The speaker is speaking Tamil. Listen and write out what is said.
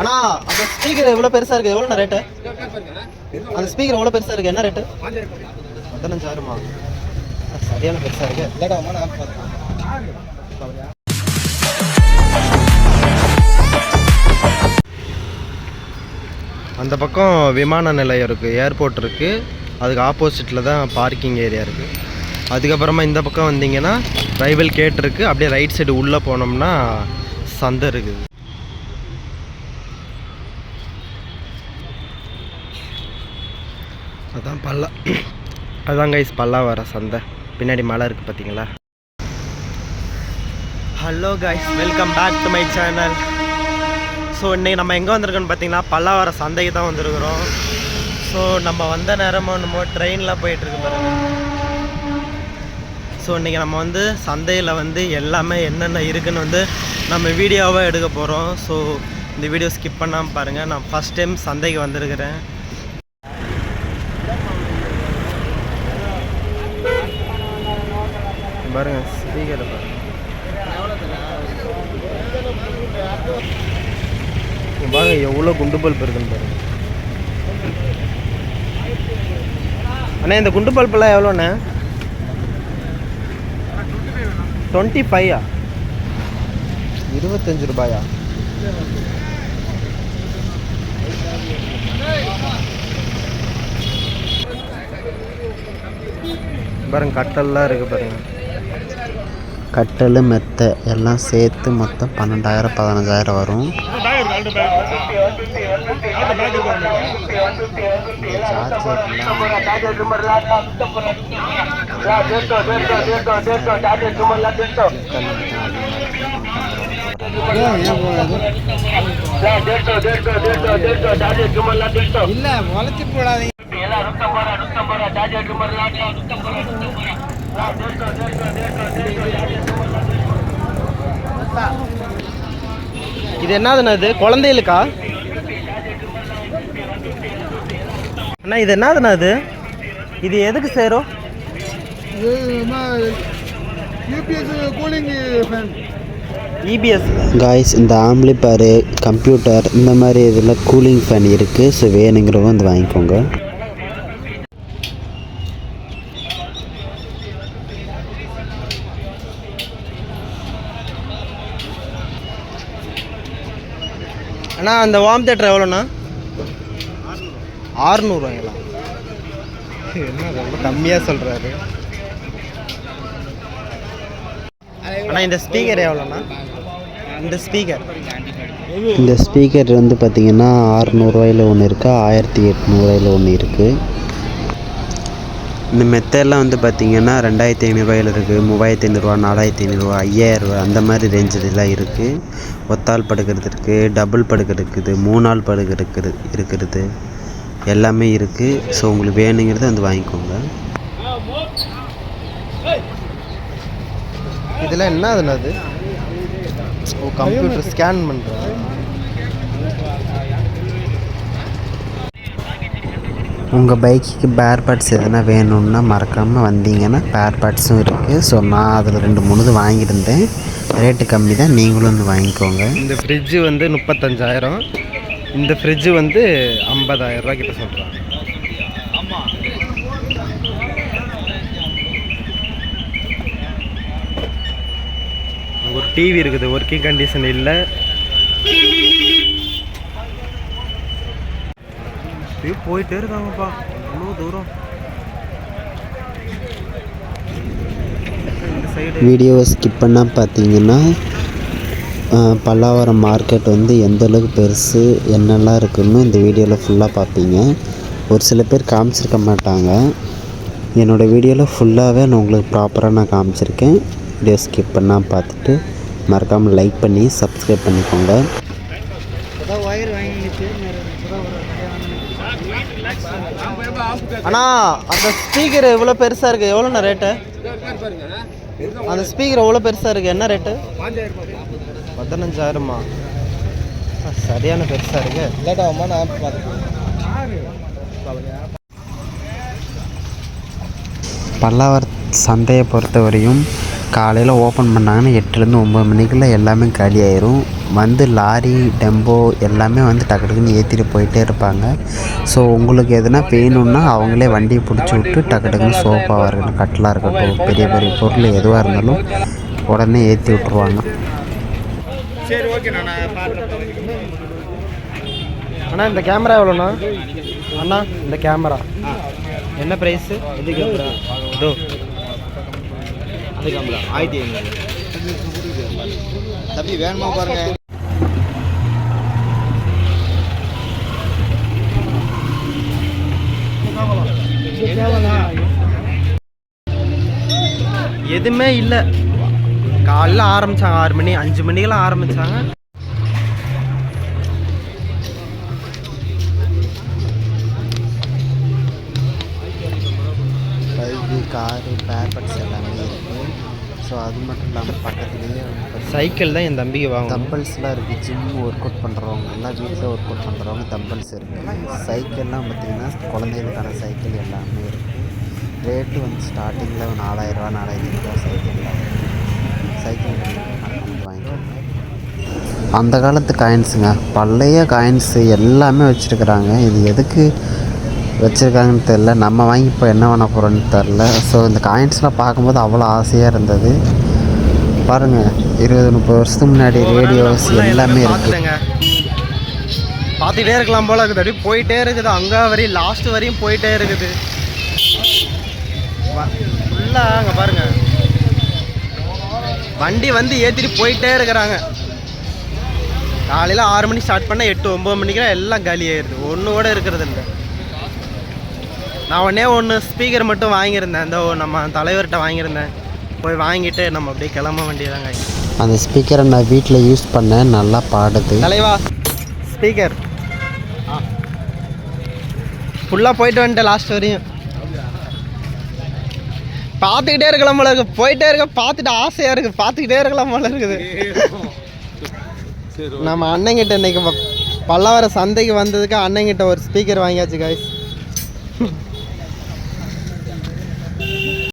அண்ணா அந்த ஸ்பீக்கர் எவ்வளோ பெருசாக இருக்குது, எவ்வளோண்ணா ரேட்டு? அந்த ஸ்பீக்கர் எவ்வளோ பெருசாக இருக்குது, என்ன ரேட்டு? 15,000மா? சரியான பெருசாக இருக்குது. அந்த பக்கம் விமான நிலையம் இருக்குது, ஏர்போர்ட் இருக்குது. அதுக்கு ஆப்போசிட்டில் தான் பார்க்கிங் ஏரியா இருக்குது. அதுக்கப்புறமா இந்த பக்கம் வந்தீங்கன்னா ரைவல் கேட் இருக்குது. அப்படியே ரைட் சைடு உள்ளே போனோம்னா சந்தை இருக்குது. அதான் கைஸ் பல்லாவரம் சந்தை. பின்னாடி மலை இருக்குது பார்த்தீங்களா? Hello guys, welcome back to my channel. So இன்றைக்கி நம்ம எங்கே வந்திருக்கோன்னு பார்த்தீங்கன்னா பல்லாவரம் சந்தைக்கு தான் வந்திருக்கிறோம். ஸோ நம்ம வந்த நேரமாக நம்ம ட்ரெயினில் போயிட்டுருக்கு பாருங்க. ஸோ இன்றைக்கி நம்ம வந்து சந்தையில் வந்து எல்லாமே என்னென்ன இருக்குதுன்னு வந்து நம்ம வீடியோவாக எடுக்க போகிறோம். ஸோ இந்த வீடியோ ஸ்கிப் பண்ணாமல் பாருங்கள். நான் ஃபஸ்ட் டைம் சந்தைக்கு வந்திருக்கிறேன். பாருங்க ஸ்பீக்கரை பாருங்க, பாருங்க எவ்வளோ குண்டு பல்ப் இருக்குன்னு பாருங்க. அண்ணா இந்த குண்டு பல்பெல்லாம் எவ்வளோண்ணே? 25 25 ரூபாயா? பாருங்க கட்டல்லாம் இருக்குது பாருங்க. கட்டல் மெத்தை எல்லாம் சேர்த்து மொத்தம் 12,000 15,000 வரும். இல்லை வளைச்சி போடாதீங்க. இது என்னதுண்ணா? இது குழந்தைகளுக்கா அண்ணா? இது என்னதுண்ணா? இது எதுக்கு சேரும்? EPS guys. இந்த ஆம்பிளிஃபயர், கம்ப்யூட்டர் இந்த மாதிரி இதில் கூலிங் ஃபேன் இருக்குது. ஸோ வேணுங்கிறவங்க வந்து வாங்கிக்கோங்க. அண்ணா அந்த வார்ம் தியேட்டர் எவ்வளோண்ணா? 600 ரூபாய்ங்களா? என்ன ரொம்ப கம்மியாக சொல்கிறாரு. அண்ணா இந்த ஸ்பீக்கர் எவ்வளோண்ணா? இந்த ஸ்பீக்கர் வந்து பார்த்திங்கன்னா 600 ரூபாயில் ஒன்று இருக்குது, 1800 ரூபாயில் ஒன்று இருக்குது. இந்த மெத்தையெல்லாம் வந்து பார்த்திங்கன்னா 2,500 ரூபாயில் இருக்குது, 3,500 ரூபா, 4,500 ரூபா, 5,000 ரூபா அந்த மாதிரி ரேஞ்சிலெலாம் இருக்குது. ஒத்தாள் படுக்கிறது இருக்குது, டபுள் படுக்கிறது இருக்குது, 3 ஆள் படுக்கிறது இருக்கிறது எல்லாமே இருக்குது. ஸோ உங்களுக்கு வேணுங்கிறது வந்து வாங்கிக்கோங்க. இதெல்லாம் என்ன அது? ஓ கம்ப்யூட்டர் ஸ்கேன் பண்ணுறேன். உங்கள் பைக்குக்கு பேர் பார்ட்ஸ் எதுனா வேணும்னா மறக்காமல் வந்தீங்கன்னா பேர் பார்ட்ஸும் இருக்குது. ஸோ நான் அதில் 2-3 வாங்கியிருந்தேன். ரேட்டு கம்மி தான், நீங்களும் வந்து வாங்கிக்கோங்க. இந்த ஃப்ரிட்ஜு வந்து 35,000, இந்த ஃப்ரிட்ஜு வந்து 50,000 ரூபா கிட்ட சொல்கிறாங்க. ஒரு டிவி இருக்குது, ஒர்க்கிங் கண்டிஷன் இல்லை. போயிட்டே இருக்காங்கப்பா இவ்வளோ தூரம். வீடியோவை ஸ்கிப் பண்ணால் பார்த்தீங்கன்னா பல்லாவரம் மார்க்கெட் வந்து எந்தளவுக்கு பெருசு என்னெல்லாம் இருக்குதுன்னு இந்த வீடியோவில் ஃபுல்லாக பார்ப்பீங்க. ஒரு சில பேர் காமிச்சிருக்க மாட்டாங்க. என்னோடய வீடியோவில் ஃபுல்லாகவே நான் உங்களுக்கு ப்ராப்பராக நான் காமிச்சிருக்கேன். வீடியோ ஸ்கிப் பண்ணால் பார்த்துட்டு மறக்காமல் லைக் பண்ணி சப்ஸ்கிரைப் பண்ணிக்கோங்க. அண்ணா அந்த ஸ்பீக்கர் எவ்வளோ பெருசாக இருக்குது, எவ்வளோண்ணா ரேட்டு? அந்த ஸ்பீக்கர் எவ்வளோ பெருசாக இருக்குது, என்ன ரேட்டு? 15,000மா? சரியான பெருசாக இருக்கு. லேட்டாகுமா? நான் பல்லாவரம் சந்தையை பொறுத்தவரையும் காலையில் ஓப்பன் பண்ணாங்கன்னா 8லேருந்து 9 மணிக்குள்ளே எல்லாமே காலி ஆயிரும். வந்து லாரி டெம்போ எல்லாமே வந்து டக்கு டக்குன்னு ஏற்றிட்டு போயிட்டே இருப்பாங்க. ஸோ உங்களுக்கு எதுனா வேணும்னா அவங்களே வண்டியை பிடிச்சி விட்டு டக்கு டக்குன்னு சோஃபாவாக இருக்கட்டும், கட்டிலாக இருக்கட்டும், பெரிய பெரிய பொருள் எதுவாக இருந்தாலும் உடனே ஏற்றி விட்ருவாங்க. சரி, ஓகேண்ணா. நான் அண்ணா இந்த கேமரா எவ்வளோண்ணா? அண்ணா இந்த கேமரா என்ன ப்ரைஸு? எது கேமரா? இதோ அது கேமரா 1500. தம்பி வேணுமா பாருங்க. எதுவுமே இல்லை. காலையில் ஆரம்பித்தாங்க 6 மணி 5 மணிக்கெல்லாம் ஆரம்பித்தாங்க. பைக்கு, காரு, பேர்பட்ஸ் எல்லாமே இருக்குது. ஸோ அது மட்டும் இல்லாமல் பக்கத்துலேயே சைக்கிள் தான் என் தம்பிக்கு வாங்க. தம்பல்ஸ்லாம் இருக்குது. ஜிம் ஒர்க் அவுட் பண்ணுறவங்க எல்லாம் வீட்டில் ஒர்க் அவுட் பண்ணுறவங்க தம்பல்ஸ் இருக்குது. சைக்கிள்லாம் பார்த்திங்கன்னா குழந்தைகளுக்கான சைக்கிள் எல்லாமே இருக்குது. ரேட்டு வந்து ஸ்டார்டிங்கில் 4000 4500 சைக்கிள் வாங்கிக்கோங்க. அந்த காலத்து காயின்ஸுங்க, பழைய காயின்ஸு எல்லாமே வச்சுருக்குறாங்க. இது எதுக்கு வச்சுருக்காங்கன்னு தெரில. நம்ம வாங்கி இப்போ என்ன பண்ண போகிறோன்னு தெரில. ஸோ இந்த காயின்ஸ்லாம் பார்க்கும்போது அவ்வளோ ஆசையாக இருந்தது. பாருங்கள், 20-30 வருஷத்துக்கு முன்னாடி ரேடியோஸ் எல்லாமே இருக்குதுங்க. பார்த்துக்கிட்டே இருக்கலாம் போல் இருக்குது. அப்படியே போயிட்டே இருக்குது. அங்கே வரையும் லாஸ்ட் வரையும் போயிட்டே இருக்குது. ஃபுல்லாக அங்கே பாருங்கள், வண்டி வந்து ஏற்றிட்டு போயிட்டே இருக்கிறாங்க. காலையில் 6 மணிக்கு ஸ்டார்ட் பண்ணால் 8-9 மணிக்கெல்லாம் எல்லாம் காலி ஆயிடுது. ஒன்று கூட இருக்கிறது இல்லை. நான் ஒன்று ஸ்பீக்கர் மட்டும் வாங்கியிருந்தேன். இந்த நம்ம தலைவர்கிட்ட வாங்கியிருந்தேன். போய் வாங்கிட்டு நம்ம அப்படியே கிளம்ப வேண்டியதாங்க. அந்த ஸ்பீக்கரை நான் வீட்டில் யூஸ் பண்ணேன். நல்லா பாடுது. தலைவா ஸ்பீக்கர் ஃபுல்லாக போயிட்டு வந்துட்டேன். லாஸ்ட் வரையும் பார்த்துக்கிட்டே இருக்கலாம் போல இருக்குது. போயிட்டே இருக்க, பார்த்துட்டு ஆசையாக இருக்குது. பார்த்துக்கிட்டே இருக்கலாம் போல இருக்குது. நம்ம அண்ணங்கிட்ட இன்னைக்கு பல்லாவரம் சந்தைக்கு வந்ததுக்கு அண்ணங்கிட்ட ஒரு ஸ்பீக்கர் வாங்கியாச்சு காய்ஸ்.